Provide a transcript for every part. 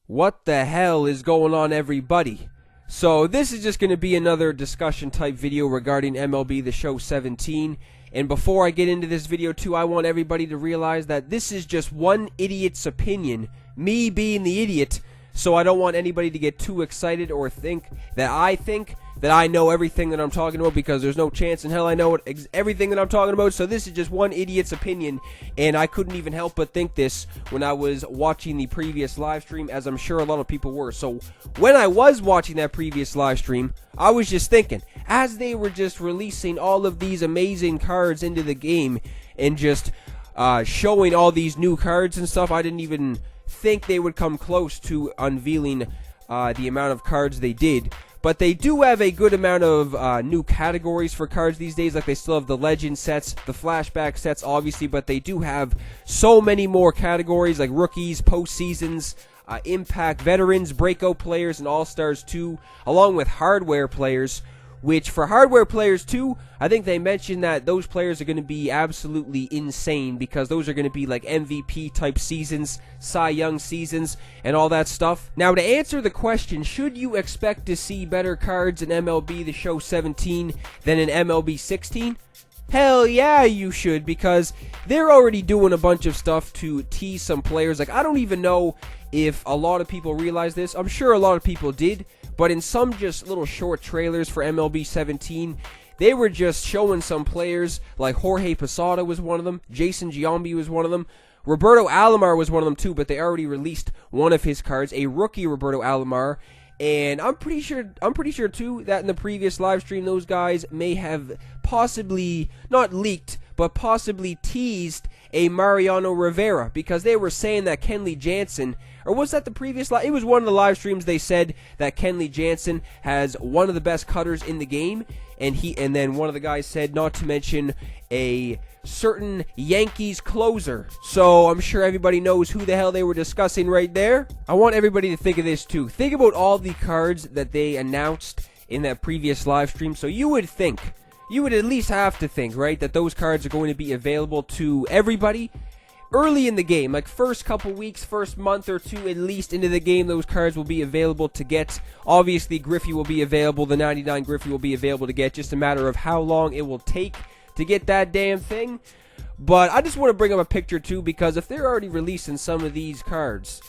What the hell is going on, everybody? So this is just going to be another discussion type video regarding MLB The Show 17. And before I get into this video too, I want everybody to realize that this is just one idiot's opinion, me being the idiot. So I don't want anybody to get too excited or think that I know everything that I'm talking about, because there's no chance in hell I know everything that I'm talking about. So this is just one idiot's opinion, and I couldn't even help but think this when I was watching the previous live stream, as I'm sure a lot of people were. So when I was watching that previous live stream, I was just thinking, as they were just releasing all of these amazing cards into the game and just showing all these new cards and stuff, I didn't even think they would come close to unveiling the amount of cards they did. But they do have a good amount of new categories for cards these days. Like, they still have the legend sets, the flashback sets, obviously, but they do have so many more categories, like rookies, postseasons, impact, veterans, breakout players, and all-stars too, along with hardware players. Which, for hardware players too, I think they mentioned that those players are going to be absolutely insane, because those are going to be like MVP type seasons, Cy Young seasons, and all that stuff. Now, to answer the question, should you expect to see better cards in MLB The Show 17 than in MLB 16? Hell yeah, you should, because they're already doing a bunch of stuff to tease some players. Like, I don't even know if a lot of people realize this. I'm sure a lot of people did. But in some just little short trailers for MLB 17, they were just showing some players, like Jorge Posada was one of them, Jason Giambi was one of them, Roberto Alomar was one of them too, but they already released one of his cards, a rookie Roberto Alomar. And I'm pretty sure too that in the previous live stream, those guys may have possibly not leaked, but possibly teased a Mariano Rivera, because they were saying that Kenley Jansen, or was that the previous live? It was one of the live streams. They said that Kenley Jansen has one of the best cutters in the game, and then one of the guys said not to mention a certain Yankees closer. So I'm sure everybody knows who the hell they were discussing right there. I want everybody to think of this too. Think about all the cards that they announced in that previous live stream. So you would at least have to think, right, that those cards are going to be available to everybody early in the game, like first couple weeks, first month or two at least into the game. Those cards will be available to get. Obviously, Griffey will be available. The 99 Griffey will be available to get. Just a matter of how long it will take to get that damn thing. But I just want to bring up a picture too, because if they're already releasing some of these cards,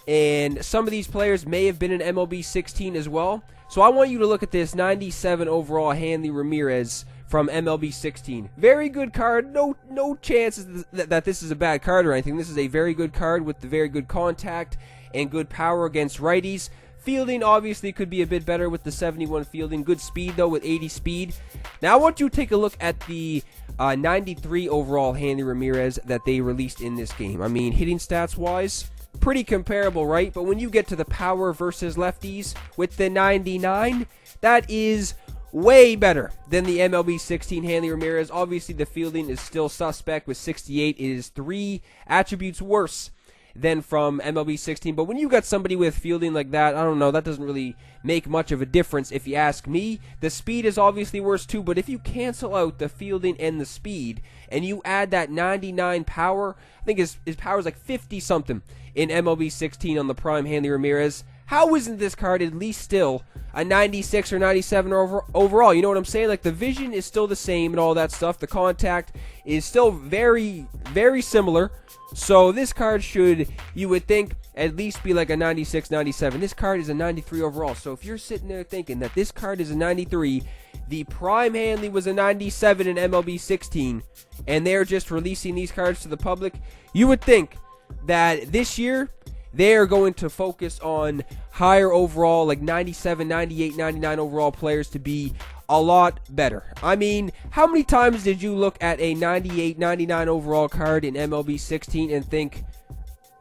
and some of these players may have been in MLB 16 as well. So I want you to look at this 97 overall Hanley Ramirez from MLB 16. Very good card. No chances that this is a bad card or anything. This is a very good card with the very good contact and good power against righties. Fielding obviously could be a bit better with the 71 fielding. Good speed though with 80 speed. Now I want you to take a look at the 93 overall Hanley Ramirez that they released in this game. I mean, hitting stats wise, pretty comparable, right? But when you get to the power versus lefties with the 99, that is way better than the MLB 16 Hanley Ramirez. Obviously, the fielding is still suspect with 68. It is 3 attributes worse than from MLB 16. But when you got somebody with fielding like that, I don't know, that doesn't really make much of a difference if you ask me. The speed is obviously worse too, but if you cancel out the fielding and the speed, and you add that 99 power, I think his power is like 50-something in MLB 16 on the prime Hanley Ramirez. How isn't this card at least still a 96 or 97 overall? You know what I'm saying? Like, the vision is still the same and all that stuff. The contact is still very, very similar. So this card should, you would think, at least be like a 96, 97. This card is a 93 overall. So if you're sitting there thinking that this card is a 93, the prime Hanley was a 97 in MLB 16, and they're just releasing these cards to the public, you would think that this year they're going to focus on higher overall, like 97, 98, 99 overall players to be a lot better. I mean, how many times did you look at a 98, 99 overall card in MLB 16 and think,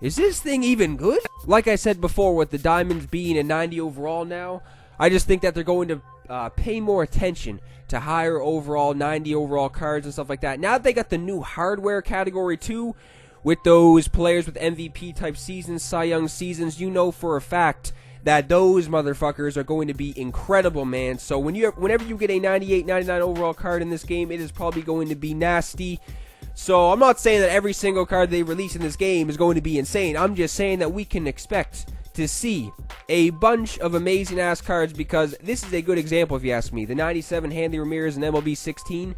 is this thing even good? Like I said before, with the Diamonds being a 90 overall now, I just think that they're going to pay more attention to higher overall, 90 overall cards and stuff like that. Now that they got the new hardware category too, with those players with MVP type seasons, Cy Young seasons, you know for a fact that those motherfuckers are going to be incredible, man. So whenever you get a 98, 99 overall card in this game, it is probably going to be nasty. So I'm not saying that every single card they release in this game is going to be insane. I'm just saying that we can expect to see a bunch of amazing ass cards, because this is a good example if you ask me. The 97 Hanley Ramirez in MLB 16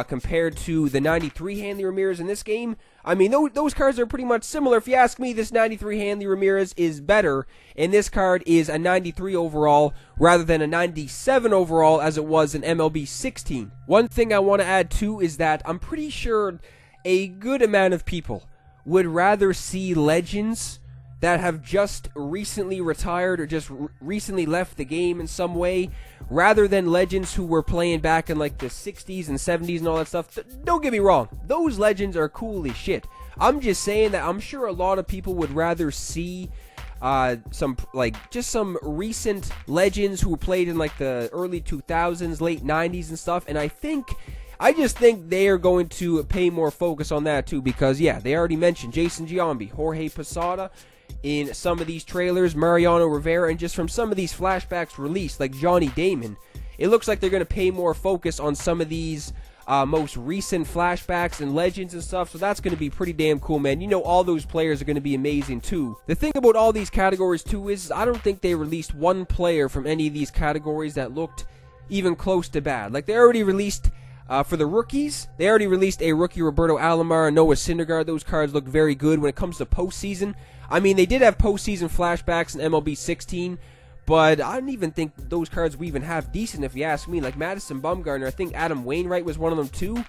compared to the 93 Hanley Ramirez in this game. I mean, those cards are pretty much similar. If you ask me, this 93 Hanley Ramirez is better, and this card is a 93 overall rather than a 97 overall as it was in MLB 16. One thing I want to add too is that I'm pretty sure a good amount of people would rather see legends that have just recently retired or just recently left the game in some way, rather than legends who were playing back in like the 60s and 70s and all that stuff. Don't get me wrong, those legends are cool as shit. I'm just saying that I'm sure a lot of people would rather see some recent legends who played in like the early 2000s, late 90s and stuff, and I just think they are going to pay more focus on that too, because yeah, they already mentioned Jason Giambi, Jorge Posada in some of these trailers, Mariano Rivera, and just from some of these flashbacks released, like Johnny Damon, it looks like they're going to pay more focus on some of these most recent flashbacks and legends and stuff, so that's going to be pretty damn cool, man. You know, all those players are going to be amazing too. The thing about all these categories too is I don't think they released one player from any of these categories that looked even close to bad. Like, they already released for the rookies, they already released a rookie Roberto Alomar and Noah Syndergaard. Those cards look very good. When it comes to postseason, I mean, they did have postseason flashbacks in MLB 16, but I don't even think those cards we even have decent if you ask me. Like Madison Bumgarner, I think Adam Wainwright was one of them too.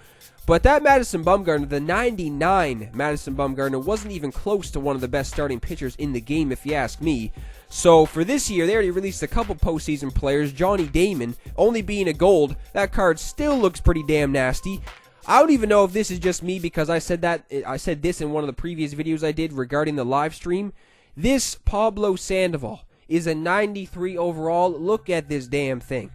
But that Madison Bumgarner, the 99 Madison Bumgarner, wasn't even close to one of the best starting pitchers in the game if you ask me. So for this year, they already released a couple postseason players. Johnny Damon, only being a gold, that card still looks pretty damn nasty. I don't even know if this is just me, because I said this in one of the previous videos I did regarding the live stream. This Pablo Sandoval is a 93 overall. Look at this damn thing.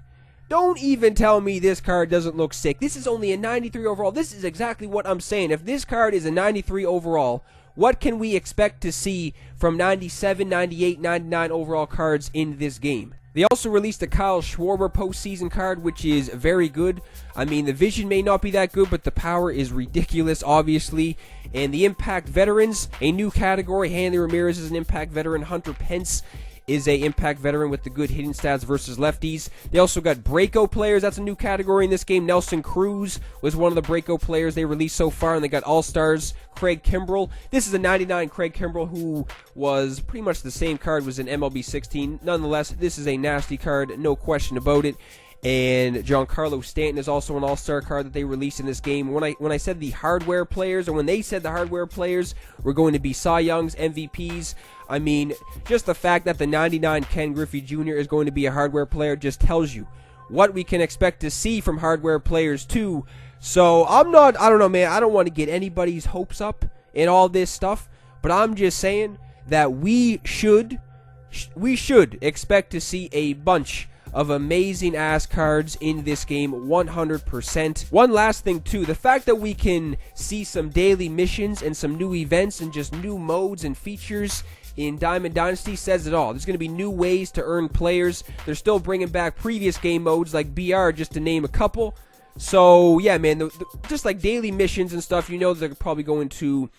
Don't even tell me this card doesn't look sick. This is only a 93 overall. This is exactly what I'm saying. If this card is a 93 overall, what can we expect to see from 97, 98, 99 overall cards in this game? They also released a Kyle Schwarber postseason card, which is very good. I mean, the vision may not be that good, but the power is ridiculous, obviously. And the impact veterans, a new category. Hanley Ramirez is an impact veteran. Hunter Pence is a impact veteran with the good hitting stats versus lefties. They also got Breako players. That's a new category in this game. Nelson Cruz was one of the Breako players they released so far, and they got All-Stars Craig Kimbrell. This is a 99 Craig Kimbrell, who was pretty much the same card was in MLB 16. Nonetheless, this is a nasty card, no question about it. And Giancarlo Stanton is also an all-star card that they released in this game. When I said the hardware players, or when they said the hardware players were going to be Cy Youngs, MVPs, I mean, just the fact that the 99 Ken Griffey Jr. is going to be a hardware player just tells you what we can expect to see from hardware players too. So I don't know, man, I don't want to get anybody's hopes up in all this stuff, but I'm just saying that we should expect to see a bunch of amazing ass cards in this game, 100%. One last thing too, the fact that we can see some daily missions and some new events and just new modes and features in Diamond Dynasty says it all. There's going to be new ways to earn players. They're still bringing back previous game modes like BR, just to name a couple. So yeah, man, just like daily missions and stuff, you know they're probably going to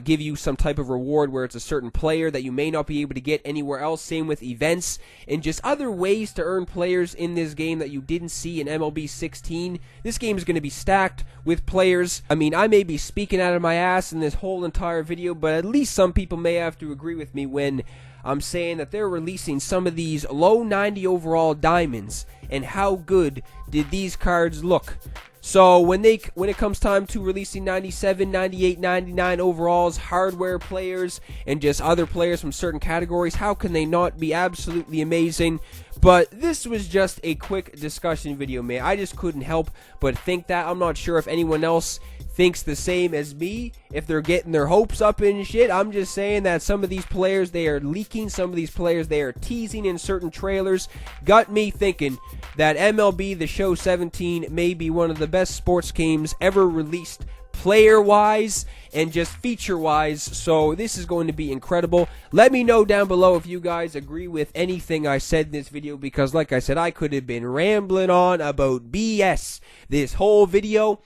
give you some type of reward where it's a certain player that you may not be able to get anywhere else. Same with events and just other ways to earn players in this game that you didn't see in MLB 16. This game is going to be stacked with players. I mean, I may be speaking out of my ass in this whole entire video, but at least some people may have to agree with me when I'm saying that they're releasing some of these low 90 overall diamonds, and how good did these cards look? So when it comes time to releasing 97, 98, 99 overalls, hardware players, and just other players from certain categories, how can they not be absolutely amazing? But this was just a quick discussion video, man. I just couldn't help but think that. I'm not sure if anyone else thinks the same as me, if they're getting their hopes up and shit. I'm just saying that some of these players, they are leaking. Some of these players, they are teasing in certain trailers. Got me thinking that MLB The Show 17 may be one of the best sports games ever released, player-wise and just feature-wise. So this is going to be incredible. Let me know down below if you guys agree with anything I said in this video, because like I said, I could have been rambling on about BS this whole video.